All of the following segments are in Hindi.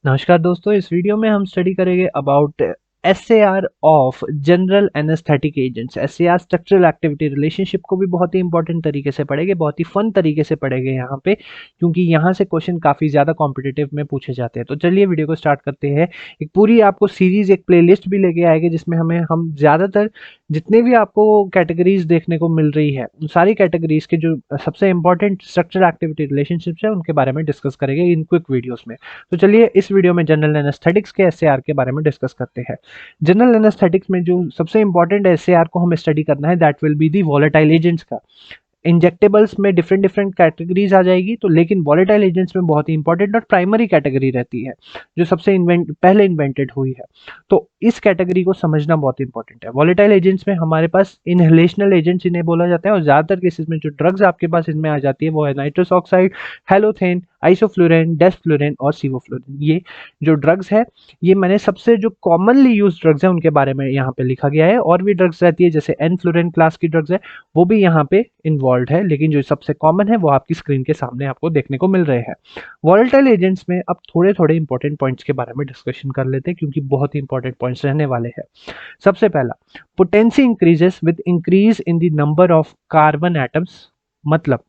नमस्कार दोस्तों, इस वीडियो में हम स्टडी करेंगे about SAR of general anaesthetic agents. SAR structural activity relationship को भी बहुत ही इंपॉर्टेंट तरीके से पढ़ेंगे, बहुत ही फन तरीके से पढ़ेंगे यहाँ पे, क्योंकि यहाँ से क्वेश्चन काफ़ी ज़्यादा कॉम्पिटिटिव में पूछे जाते हैं। तो चलिए वीडियो को स्टार्ट करते हैं। एक पूरी आपको सीरीज, एक प्लेलिस्ट भी लेके आएंगे जिसमें हम ज़्यादातर जितने भी आपको कैटेगरीज देखने को मिल रही है उन सारी कैटेगरीज के जो सबसे इंपॉर्टेंट स्ट्रक्चरल एक्टिविटी रिलेशनशिप्स है उनके बारे में डिस्कस करेंगे इन क्विक वीडियोस में। तो चलिए इस वीडियो में जनरल एनेस्थेटिक्स के एसएआर के बारे में डिस्कस करते हैं। जनरल एनेस्थेटिक्स में जो सबसे इंपॉर्टेंट एसएआर को हमें स्टडी करना है that will be the volatile agents का। इंजेक्टेबल्स में डिफरेंट डिफरेंट कैटेगरीज आ जाएगी, तो लेकिन वॉलेटाइल एजेंट्स में बहुत ही इंपॉर्टेंट और प्राइमरी कैटेगरी रहती है जो सबसे पहले इन्वेंटेड हुई है। तो इस कैटेगरी को समझना बहुत इंपॉर्टेंट है। वॉलेटाइल एजेंट्स में हमारे पास इनहेलेशनल एजेंट्स इन्हें बोला जाता है, और ज्यादातर केसेस में जो ड्रग्स आपके पास इनमें आ जाती है वो है नाइट्रस ऑक्साइड, हेलोथेन, आइसोफ्लुरेन, डेस्फ्लुरेन और सीवोफ्लुरेन। ये जो ड्रग्स है, ये मैंने सबसे जो कॉमनली यूज ड्रग्स है उनके बारे में यहाँ पे लिखा गया है। और भी ड्रग्स रहती है जैसे एनफ्लुरेन क्लास की ड्रग्स है, वो भी यहाँ पे इन्वॉल्व है, लेकिन जो सबसे कॉमन है वो आपकी स्क्रीन के सामने आपको देखने को मिल रहे हैं। वॉलेटाइल एजेंट्स में अब थोड़े थोड़े इंपॉर्टेंट पॉइंट्स के बारे में डिस्कशन कर लेते हैं, क्योंकि बहुत ही इंपॉर्टेंट पॉइंट्स रहने वाले हैं। सबसे पहला, potency increases with increase in the number of carbon atoms. मतलब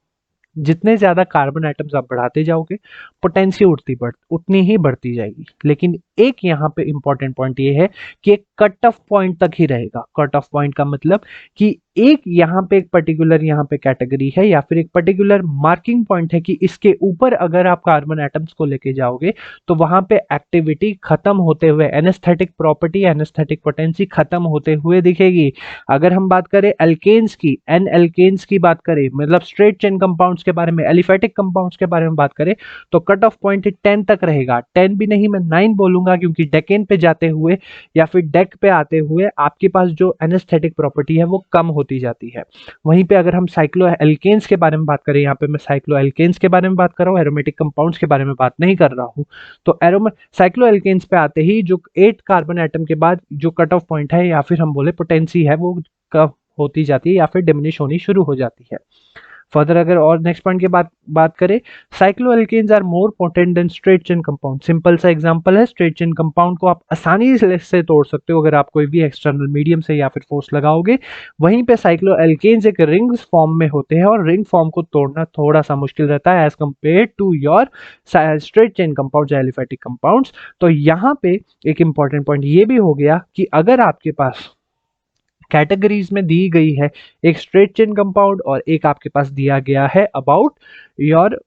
जितने ज्यादा कार्बन एटम्स आप बढ़ाते जाओगे पोटेंसी उतनी ही बढ़ती जाएगी। लेकिन एक यहाँ पे इंपॉर्टेंट पॉइंट ये है कि एक कट ऑफ पॉइंट तक ही रहेगा। कट ऑफ पॉइंट का मतलब कि एक यहाँ पे एक पर्टिकुलर यहाँ पे कैटेगरी है या फिर एक पर्टिकुलर मार्किंग पॉइंट है कि इसके ऊपर अगर आप कार्बन एटम्स को लेके जाओगे तो वहां पे एक्टिविटी खत्म होते हुए, एनेस्थेटिक प्रॉपर्टी, एनेस्थेटिक पोटेंसी खत्म होते हुए दिखेगी। अगर हम बात करें एल्केन्स की, एन एल्केन्स की बात करें, मतलब स्ट्रेट चेन कंपाउंड्स के बारे में, एलिफेटिक कंपाउंड्स के बारे में बात करें, तो कट ऑफ पॉइंट 10 तक रहेगा। 10 भी नहीं, मैं 9 बोलूंगा, क्योंकि डेकेन पे जाते हुए या फिर डेक पे आते हुए आपके पास जो एनेस्थेटिक प्रॉपर्टी है वो कम होती जाती है। वहीं पे अगर हम साइक्लो एल्केन्स के बारे में बात करें, यहाँ पे मैं साइक्लो एल्केन्स के बारे में बात कर रहा हूँ, एरोमेटिक कंपाउंड्स के बारे में बात नहीं कर रहा हूँ। तो साइक्लो एल्केन्स पे आते ही जो 8 कार्बन एटम के बाद जो कट ऑफ पॉइंट है या फिर हम बोले पोटेंसी है वो कम होती जाती है या फिर डिमिनिश होनी शुरू हो जाती है। फर्दर अगर और नेक्स्ट पॉइंट की बात करें, cycloalkanes are more potent than straight chain compound. Simple सा एग्जांपल है, स्ट्रेट चेन कंपाउंड को आप आसानी से तोड़ सकते हो अगर आप कोई भी एक्सटर्नल मीडियम से या फिर फोर्स लगाओगे। वहीं पे साइक्लोएल्केन्स एक रिंग्स फॉर्म में होते हैं और रिंग फॉर्म को तोड़ना थोड़ा सा मुश्किल रहता है as compared to your straight chain compound या एलिफेटिक कंपाउंड्स। तो यहाँ पे एक इंपॉर्टेंट पॉइंट ये भी हो गया कि अगर आपके पास कैटेगरीज में दी गई है एक स्ट्रेट चेन कंपाउंड और एक आपके पास दिया गया है about your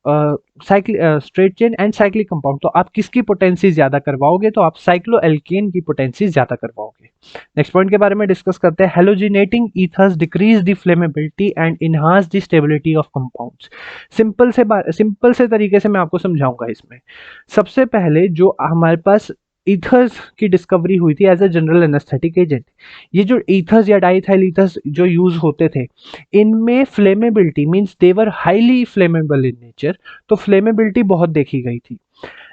straight chain and cyclic compound, तो आप किसकी पोटेंसी ज्यादा करवाओगे? तो आप साइक्लोएल्केन की पोटेंसी ज्यादा करवाओगे। नेक्स्ट पॉइंट के बारे में डिस्कस करते हैं। Halogenating ethers decrease the flammability and enhance the stability of compounds. Simple से तरीके से मैं आपको समझाऊंगा इसमें। सबसे पहले जो हमारे पास ईथर्स की डिस्कवरी हुई थी as a general anaesthetic agent, ये जो ईथर्स या डाइथाइल ईथर्स जो यूज होते थे, इनमें flammability means they were highly flammable in nature, तो फ्लेमेबिलिटी बहुत देखी गई थी।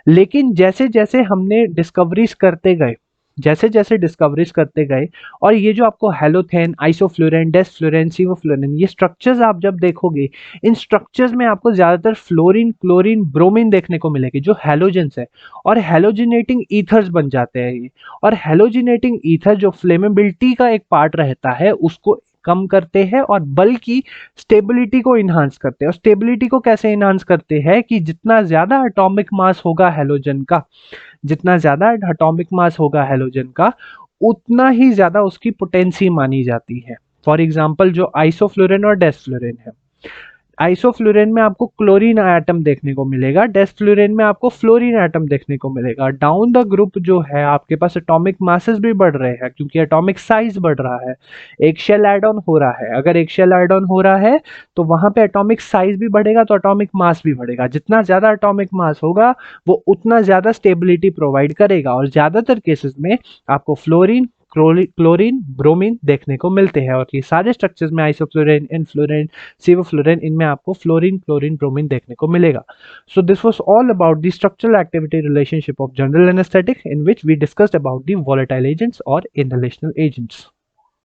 लेकिन जैसे जैसे हमने डिस्कवरीज करते गए, जैसे जैसे डिस्कवरीज करते गए, और ये जो आपको हेलोथेन, आइसोफ्लुरेन, डेस्फ्लुरेन, सीवोफ्लुरेन, ये स्ट्रक्चर्स आप जब देखोगे, इन स्ट्रक्चर्स में आपको ज्यादातर फ्लोरीन, क्लोरीन, ब्रोमीन देखने को मिलेगी जो हेलोजेंस है, और हेलोजिनेटिंग ईथर्स बन जाते हैं ये। और हेलोजिनेटिंग ईथर जो फ्लेमेबिलिटी का एक पार्ट रहता है उसको कम करते हैं और बल्कि स्टेबिलिटी को इन्हांस करते हैं। और स्टेबिलिटी को कैसे इन्हांस करते हैं कि जितना ज्यादा एटॉमिक मास होगा हेलोजन का, जितना ज्यादा एटॉमिक मास होगा हेलोजन का, उतना ही ज्यादा उसकी पोटेंसी मानी जाती है। फॉर एग्जाम्पल जो आइसोफ्लोरेन और डेस्फ्लोरेन है, आइसोफ्लोरेन में आपको क्लोरीन एटम देखने को मिलेगा, डेस्फ्लोरेन में आपको फ्लोरीन एटम देखने को मिलेगा। डाउन द ग्रुप जो है आपके पास एटॉमिक मासेस भी बढ़ रहे हैं क्योंकि एटॉमिक साइज बढ़ रहा है, एक शेल एड ऑन हो रहा है। अगर एक शेल एड ऑन हो रहा है तो वहां पे एटॉमिक साइज भी बढ़ेगा तो एटॉमिक मास भी बढ़ेगा। जितना ज्यादा एटॉमिक मास होगा वो उतना ज्यादा स्टेबिलिटी प्रोवाइड करेगा, और ज्यादातर केसेस में आपको फ्लोरीन, क्लोरीन, ब्रोमीन देखने को मिलते हैं। और ये सारे स्ट्रक्चर्स में आइसोफ्लोरेन, इनफ्लोरेन, सीवोफ्लोरेन, इनमें आपको फ्लोरीन, क्लोरीन, ब्रोमीन देखने को मिलेगा। So this was all about the structural activity relationship of general anaesthetic in which we discussed about the volatile agents और इनहेलेशनल एजेंट्स।